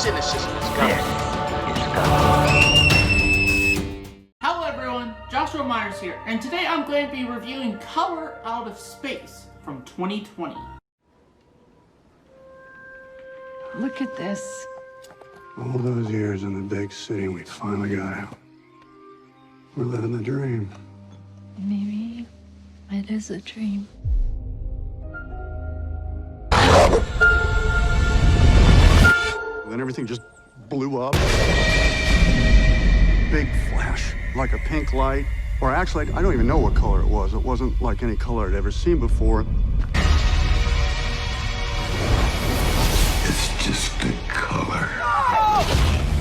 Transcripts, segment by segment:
cynicism is gone. Hello everyone, Joshua Myers here, and today I'm going to be reviewing Color Out of Space from 2020. Look at this. All those years in the big city, we finally got out. We're living the dream. Maybe it is a dream. Then everything just blew up. Big flash, like a pink light. Or actually, I don't even know what color it was. It wasn't like any color I'd ever seen before. It's just a color.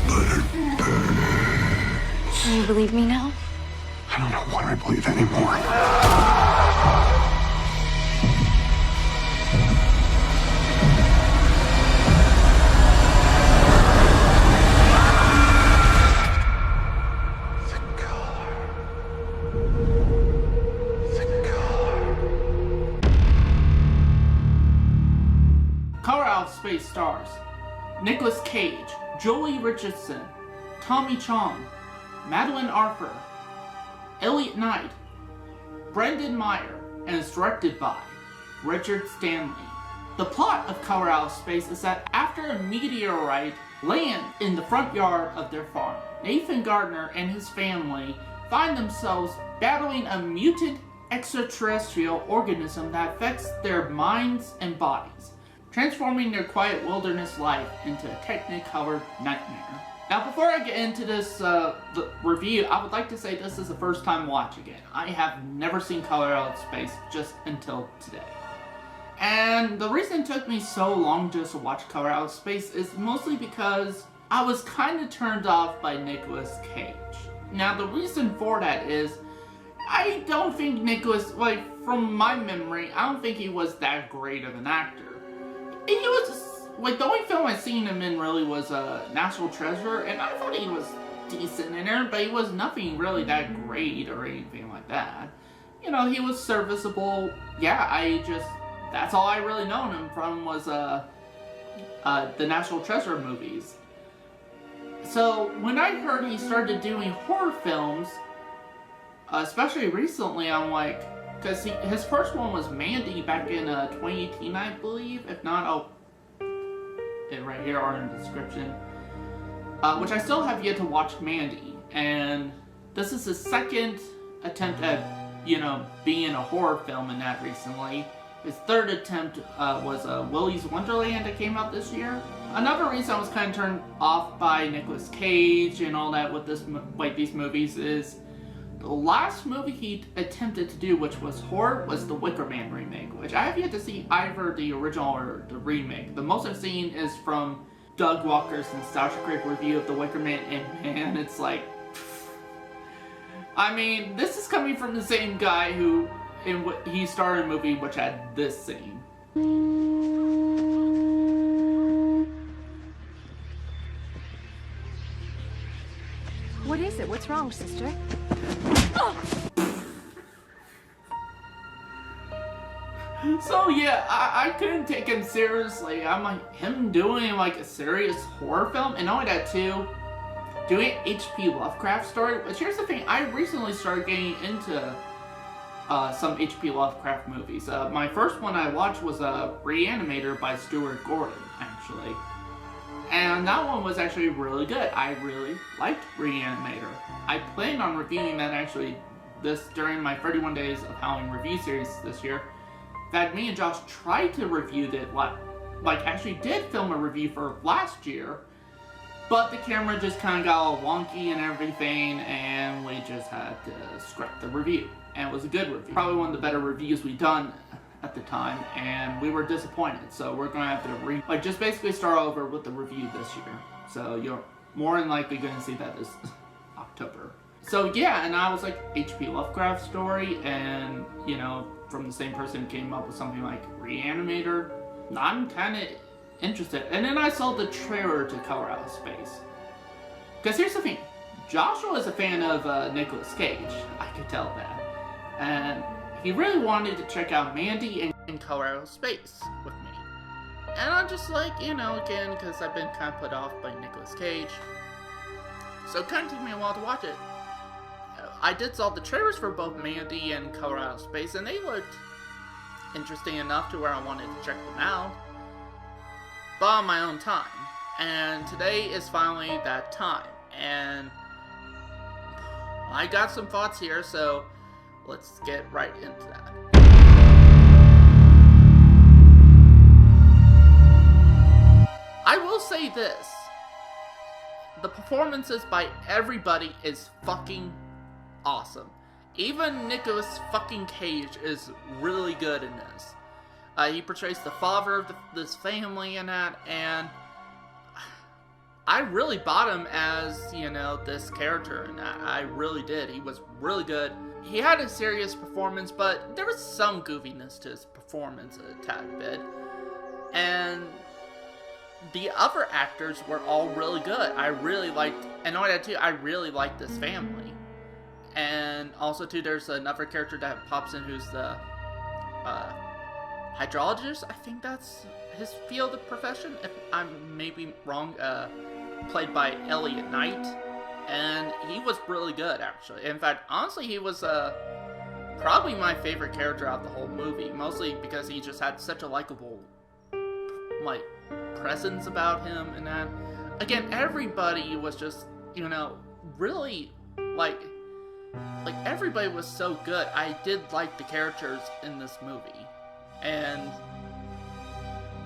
But it burns. Can you believe me now? I don't know what I believe anymore. Color Out of Space stars Nicolas Cage, Joely Richardson, Tommy Chong, Madeline Arthur, Elliot Knight, Brendan Meyer, and is directed by Richard Stanley. The plot of Color Out of Space is that after a meteorite lands in the front yard of their farm, Nathan Gardner and his family find themselves battling a mutant extraterrestrial organism that affects their minds and bodies, transforming their quiet wilderness life into a technicolored nightmare. Now, before I get into this review, I would like to say this is the first time watching it. I have never seen Color Out of Space just until today. And the reason it took me so long just to watch Color Out of Space is mostly because I was kind of turned off by Nicolas Cage. Now, the reason for that is, I don't think Nicolas, from my memory, I don't think he was that great of an actor. He was, the only film I've seen him in really was National Treasure, and I thought he was decent in there, but he was nothing really that great or anything like that. You know, he was serviceable. Yeah, that's all I really known him from was the National Treasure movies. So, when I heard he started doing horror films, especially recently, I'm like, because his first one was Mandy back in 2018, I believe. If not, I'll it right here or in the description. Which I still have yet to watch Mandy. And this is his second attempt at, being a horror film in that recently. His third attempt was Willy's Wonderland that came out this year. Another reason I was kind of turned off by Nicolas Cage and all that with these movies is the last movie he attempted to do, which was horror, was the Wicker Man remake, which I have yet to see either the original or the remake. The most I've seen is from Doug Walker's Nostalgia Critic review of the Wicker Man, and man, it's like, I mean, this is coming from the same guy who, he starred a movie which had this scene. What is it? What's wrong, sister? So yeah, I couldn't take him seriously. I'm like, him doing a serious horror film, and not only that too, doing an H.P. Lovecraft story. But here's the thing, I recently started getting into some H.P. Lovecraft movies. My first one I watched was Reanimator by Stuart Gordon, actually. And that one was actually really good. I really liked Reanimator. I planned on reviewing that actually during my 31 Days of Halloween review series this year. In fact, me and Josh tried to review it, actually did film a review for last year, but the camera just kind of got all wonky and everything, and we just had to scrap the review. And it was a good review. Probably one of the better reviews we've done at the time, and we were disappointed, so we're gonna have to just basically start over with the review this year. So you're more than likely gonna see that this October. So yeah, and I was like, H.P. Lovecraft story, and from the same person who came up with something like Reanimator, I'm kind of interested. And then I saw the trailer to Color Out of Space. Because here's the thing, Joshua is a fan of Nicolas Cage, I could tell that. And he really wanted to check out Mandy and Color Out of Space with me. And I'm just like, again, because I've been kind of put off by Nicolas Cage. So it kind of took me a while to watch it. I did saw the trailers for both Mandy and Color Out of Space, and they looked interesting enough to where I wanted to check them out. But on my own time. And today is finally that time. And I got some thoughts here, so let's get right into that. I will say this. The performances by everybody is fucking awesome. Even Nicolas fucking Cage is really good in this. He portrays the father of this family in that, and I really bought him as, this character in that. I really did. He was really good. He had a serious performance, but there was some goofiness to his performance a tad bit. And the other actors were all really good. I really liked, and not that too, I really liked this family. And also too, there's another character that pops in who's the hydrologist. I think that's his field of profession, if I'm maybe wrong. Played by Elliot Knight, and he was really good, actually. In fact, honestly, he was probably my favorite character out of the whole movie, mostly because he just had such a likable presence about him. And that, again, everybody was just, really everybody was so good. I did like the characters in this movie, and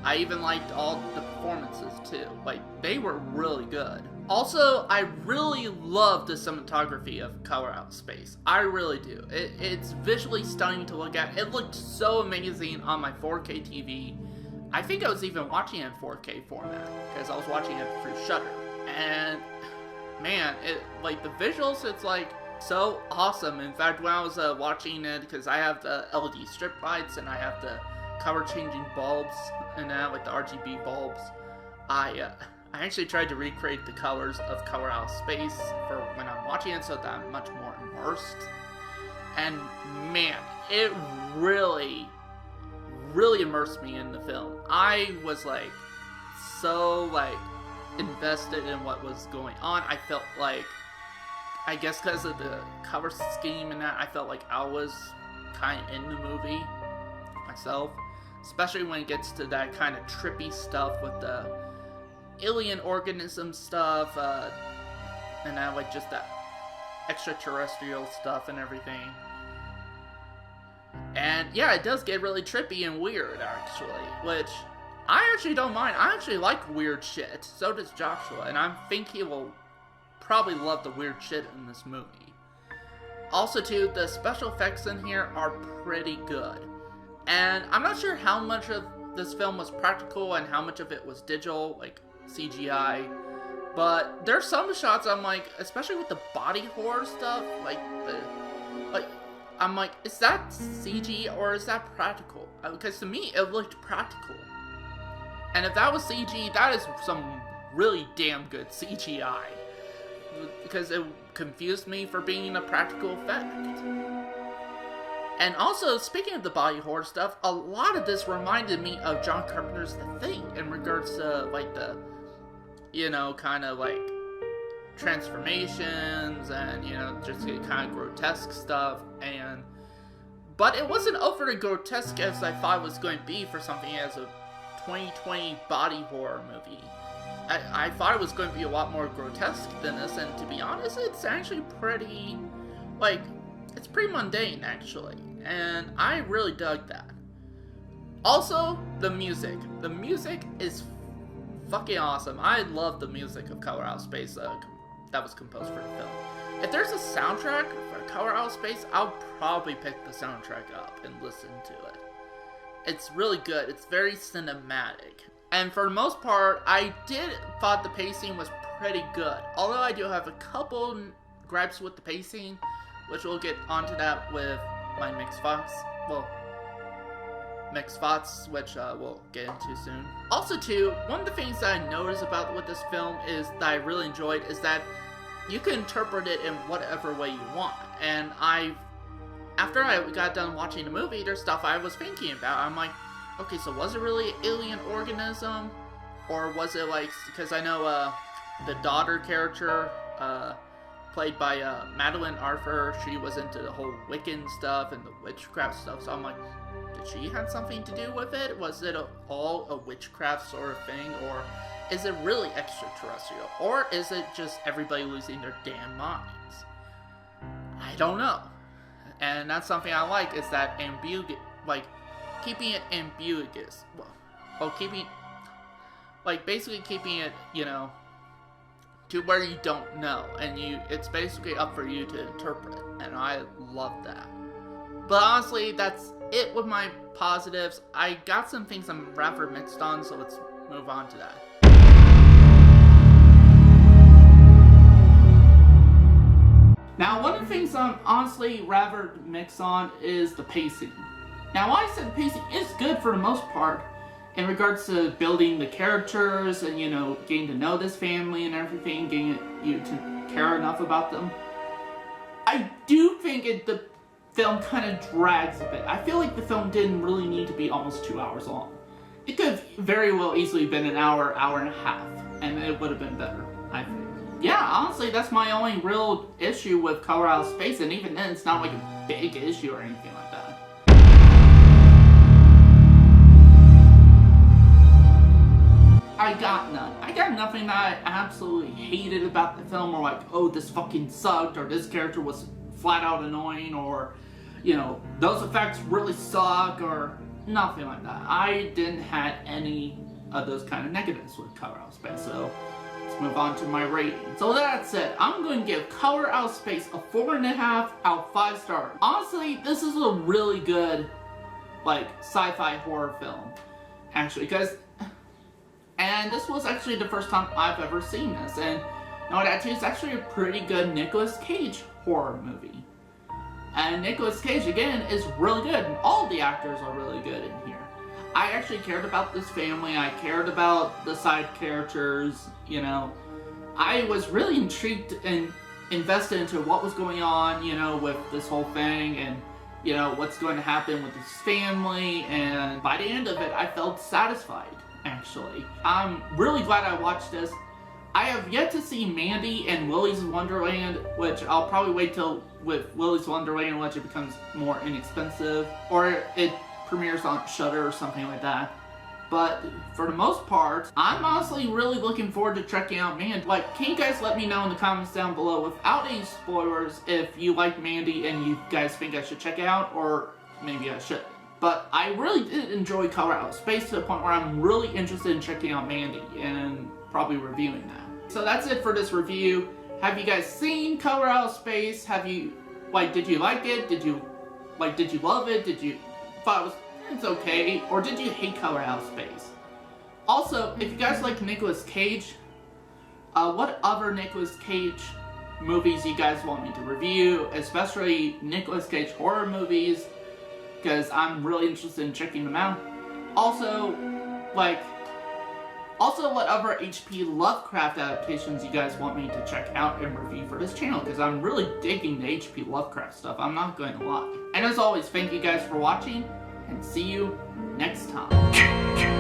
I even liked all the performances too. They were really good. Also, I really love the cinematography of Color Out of Space. I really do. It's visually stunning to look at. It looked so amazing on my 4K TV. I think I was even watching it in 4K format, because I was watching it through Shudder. And, man, the visuals, it's so awesome. In fact, when I was watching it, because I have the LED strip lights and I have the color changing bulbs and that with the RGB bulbs, I actually tried to recreate the colors of Color Out of Space for when I'm watching it so that I'm much more immersed. And man, it really, really immersed me in the film. I was so invested in what was going on. I felt I guess because of the cover scheme and that, I felt like I was kind of in the movie myself. Especially when it gets to that kind of trippy stuff with the alien organism stuff, and that, just that extraterrestrial stuff and everything. And yeah, it does get really trippy and weird, actually, which I actually don't mind. I actually like weird shit. So does Joshua, and I think he will probably love the weird shit in this movie. Also, too, the special effects in here are pretty good. And I'm not sure how much of this film was practical and how much of it was digital, CGI. But there's some shots I'm especially with the body horror stuff, I'm is that CG or is that practical? Because to me, it looked practical. And if that was CG, that is some really damn good CGI. Because it confused me for being a practical effect. And also, speaking of the body horror stuff, a lot of this reminded me of John Carpenter's The Thing in regards to, transformations and, just kind of grotesque stuff. But it wasn't overly grotesque as I thought it was going to be for something as a 2020 body horror movie. I thought it was going to be a lot more grotesque than this, and to be honest, it's actually pretty, it's pretty mundane, actually. And I really dug that. Also, the music. The music is fucking awesome. I love the music of Color Out of Space that was composed for the film. If there's a soundtrack for Color Out of Space, I'll probably pick the soundtrack up and listen to it. It's really good. It's very cinematic. And for the most part, I thought the pacing was pretty good. Although I do have a couple gripes with the pacing, which we'll get onto that with my mixed thoughts. Which we'll get into soon. Also, too, one of the things that I noticed about with this film is that I really enjoyed is that you can interpret it in whatever way you want. And after I got done watching the movie, there's stuff I was thinking about. I'm Okay, so was it really an alien organism? Or was it like, because I know the daughter character, played by Madeline Arthur, she was into the whole Wiccan stuff and the witchcraft stuff, so I'm like, did she have something to do with it? Was it all a witchcraft sort of thing, or is it really extraterrestrial? Or is it just everybody losing their damn minds? I don't know. And that's something I like, is that keeping it ambiguous. Basically keeping it, to where you don't know, and it's basically up for you to interpret, and I love that. But honestly, that's it with my positives. I got some things I'm rather mixed on, so let's move on to that. Now, one of the things I'm honestly rather mixed on is the pacing. Now, I said the pacing is good for the most part, in regards to building the characters and, getting to know this family and everything, getting you to care enough about them. I do think the film kind of drags a bit. I feel like the film didn't really need to be almost 2 hours long. It could have very well easily been an hour, hour and a half, and it would have been better, I think. Yeah, honestly, that's my only real issue with Color Out of Space, and even then, it's not like a big issue or anything like that. I got none. I got nothing that I absolutely hated about the film, or like, oh, this fucking sucked, or this character was flat out annoying, or, those effects really suck, or nothing like that. I didn't have any of those kind of negatives with Color Out of Space, so let's move on to my rating. So that said, I'm going to give Color Out of Space a 4.5 out of 5 stars. Honestly, this is a really good, sci-fi horror film, actually, and this was actually the first time I've ever seen this, and that too, it's actually a pretty good Nicolas Cage horror movie. And Nicolas Cage, again, is really good, and all the actors are really good in here. I actually cared about this family, I cared about the side characters, I was really intrigued and invested into what was going on, with this whole thing, and, what's going to happen with this family, and by the end of it, I felt satisfied. Actually, I'm really glad I watched this. I have yet to see Mandy and Willy's Wonderland, which I'll probably wait till with Willy's Wonderland, which it becomes more inexpensive, or it premieres on Shudder or something like that. But for the most part, I'm honestly really looking forward to checking out Mandy. Can you guys let me know in the comments down below, without any spoilers, if you like Mandy and you guys think I should check it out, or maybe I shouldn't. But I really did enjoy Color Out of Space to the point where I'm really interested in checking out Mandy and probably reviewing that. So that's it for this review. Have you guys seen Color Out of Space? Did you like it? Did you love it? Did you thought it's okay? Or did you hate Color Out of Space? Also, if you guys like Nicolas Cage, what other Nicolas Cage movies you guys want me to review? Especially Nicolas Cage horror movies, because I'm really interested in checking them out. Also, what other H.P. Lovecraft adaptations you guys want me to check out and review for this channel, because I'm really digging the H.P. Lovecraft stuff, I'm not going to lie. And as always, thank you guys for watching, and see you next time.